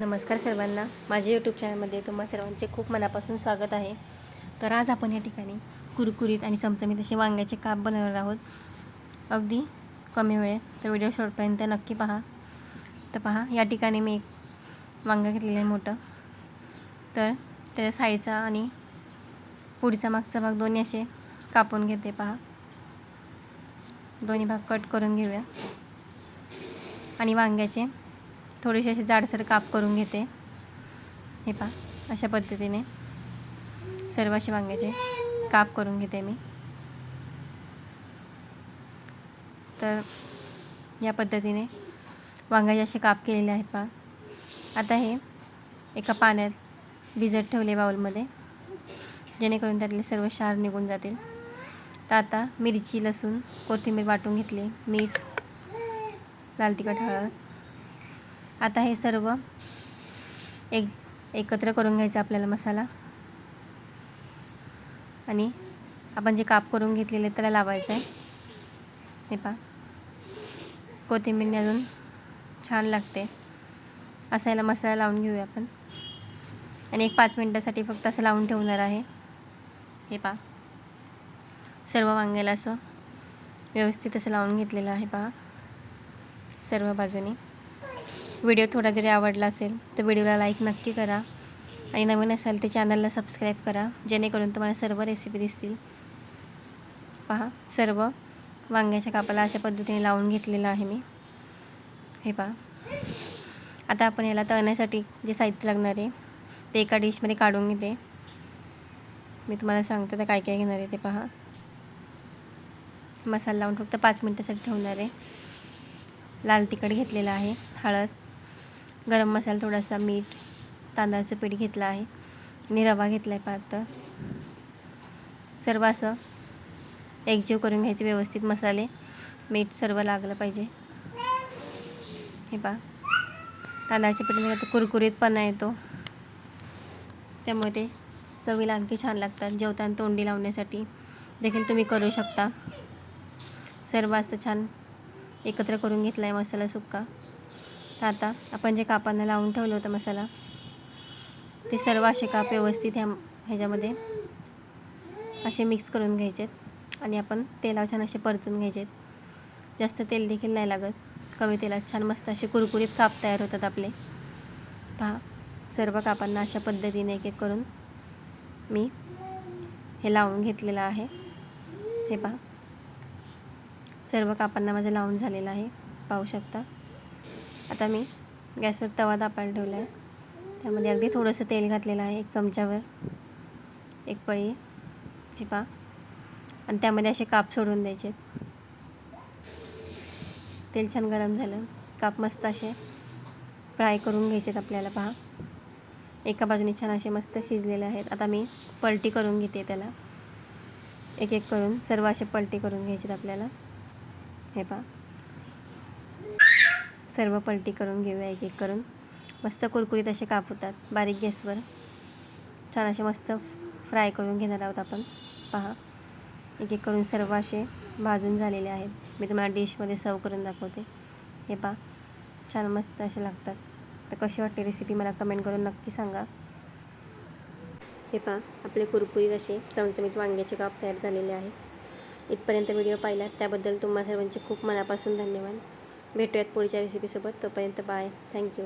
नमस्कार सर्वांना, माझ्या यूट्यूब चॅनलमध्ये तुम्हा सर्वांचे खूप मनापासून स्वागत आहे. तर आज आपण या ठिकाणी कुरकुरीत आणि चमचमीत असे वांग्याचे काप बनवणार आहोत, अगदी कमी वेळेत. तर व्हिडिओ शेवटपर्यंत नक्की पहा. तर पहा, या ठिकाणी मी एक वांगं घेतलेलं आहे मोठं. तर त्याच्या साईडचा आणि पुढचा मागचा भाग दोन्ही असे कापून घेते. पहा, दोन्ही भाग कट करून घेऊया आणि वांग्याचे थोडेसे असे जाडसर काप करून घेते. हे पहा, अशा पद्धतीने सर्व असे वांग्याचे काप करून घेते मी. तर या पद्धतीने वांग्याचे असे काप केलेले आहेत. पहा, आता हे एका पाण्यात भिजत ठेवले बाउलमध्ये, जेणेकरून त्यातले सर्व क्षार निघून जातील. तर आता मिरची, लसूण, कोथिंबीर वाटून घेतली, मीठ, लाल तिखट, हळद. आता हे सर्व एकत्र करून घ्यायचं आपल्याला मसाला, आणि आपण जे काप करून घेतलेले त्याला लावायचं आहे. हे पहा, कोथिंबीरने अजून छान लागते. असा याला मसाला लावून घेऊया आपण, आणि एक 5 मिनटासाठी फक्त असं लावून ठेवणार आहे. हे पहा, सर्व वांग्याला असं व्यवस्थित असं लावून घेतलेलं आहे. पहा, सर्व बाजूनी. व्हिडिओ थोडा जरी आवडला असेल तर व्हिडिओला लाईक नक्की करा, आणि नवीन असाल तर चॅनलला सबस्क्राईब करा, जेणेकरून तुम्हाला सर्व रेसिपी दिसतील. पहा, सर्व वांग्याच्या कापाला अशा पद्धतीने लावून घेतलेलं आहे मी. हे पहा, आता आपण याला तळण्यासाठी जे साहित्य लागणार आहे ते एका डिशमध्ये काढून घेते. मी तुम्हाला सांगते तर काय काय घेणार आहे ते. पहा, मसाला लावून फक्त 5 मिनटासाठी ठेवणार आहे. लाल तिखट घेतलेलं आहे, हळद, गरम मसाला थोडासा, मीठ, तांदळाचं पीठ घेतलं आहे, आणि रवा घेतला आहे. पातळ सर्व असं एकजीव करून घ्यायचे व्यवस्थित. मसाले, मीठ सर्व लागलं पाहिजे. हे पहा, तांदळाच्या पिठाने आता कुरकुरीतपणा येतो, त्यामुळे ते चवीला आणखी छान लागतात. जेवताना तोंडी लावण्यासाठी देखील तुम्ही करू शकता. सर्व असं छान एकत्र करून घेतला आहे मसाला सुक्का. तर आता आपण जे कापांना लावून ठेवलं होतं मसाला, ते सर्व असे काप व्यवस्थित ह्याच्यामध्ये असे मिक्स करून घ्यायचे, आणि आपण तेलावर छान असे परतून घ्यायचे. जास्त तेल देखील नाही लागत, कमी तेलात छान मस्त असे कुरकुरीत काप तयार होतात आपले. पहा, सर्व कापांना अशा पद्धतीने एक एक करून मी हे लावून घेतलेलं आहे. हे पहा, सर्व कापांना माझं लावून झालेलं आहे, पाहू शकता. आता मी गॅसवर तवा तापायला ठेवला आहे, त्यामध्ये अगदी थोडंसं तेल घातलेलं आहे, 1 चमच्यावर, 1 पळी. हे पहा, आणि त्यामध्ये असे काप सोडून द्यायचे. तेल छान गरम झालं, काप मस्त असे फ्राय करून घ्यायचे आपल्याला. पहा, एका बाजूने छान असे मस्त शिजलेले आहेत. आता मी पलटी करून घेते त्याला, एक एक करून सर्व असे पलटी करून घ्यायचे आपल्याला. हे पहा, सर्व पलटी करून घेऊया एक एक करून. मस्त कुरकुरीत असे काप होतात. बारीक गॅसवर छान असे मस्त फ्राय करून घेणार आहोत आपण. पहा, एक एक करून सर्व असे भाजून झालेले आहेत. मी तुम्हाला डिशमध्ये सर्व करून दाखवते. हे पहा, छान मस्त असे लागतात. तर कशी वाटते रेसिपी मला कमेंट करून नक्की सांगा. हे पहा, आपले कुरकुरीत असे चमचमीत वांग्याचे काप तयार झालेले आहेत. इथपर्यंत व्हिडिओ पाहिलात त्याबद्दल तुम्हा सर्वांचे खूप मनापासून धन्यवाद. भेटूयात पुढच्या रेसिपीसोबत. तोपर्यंत बाय. थँक्यू.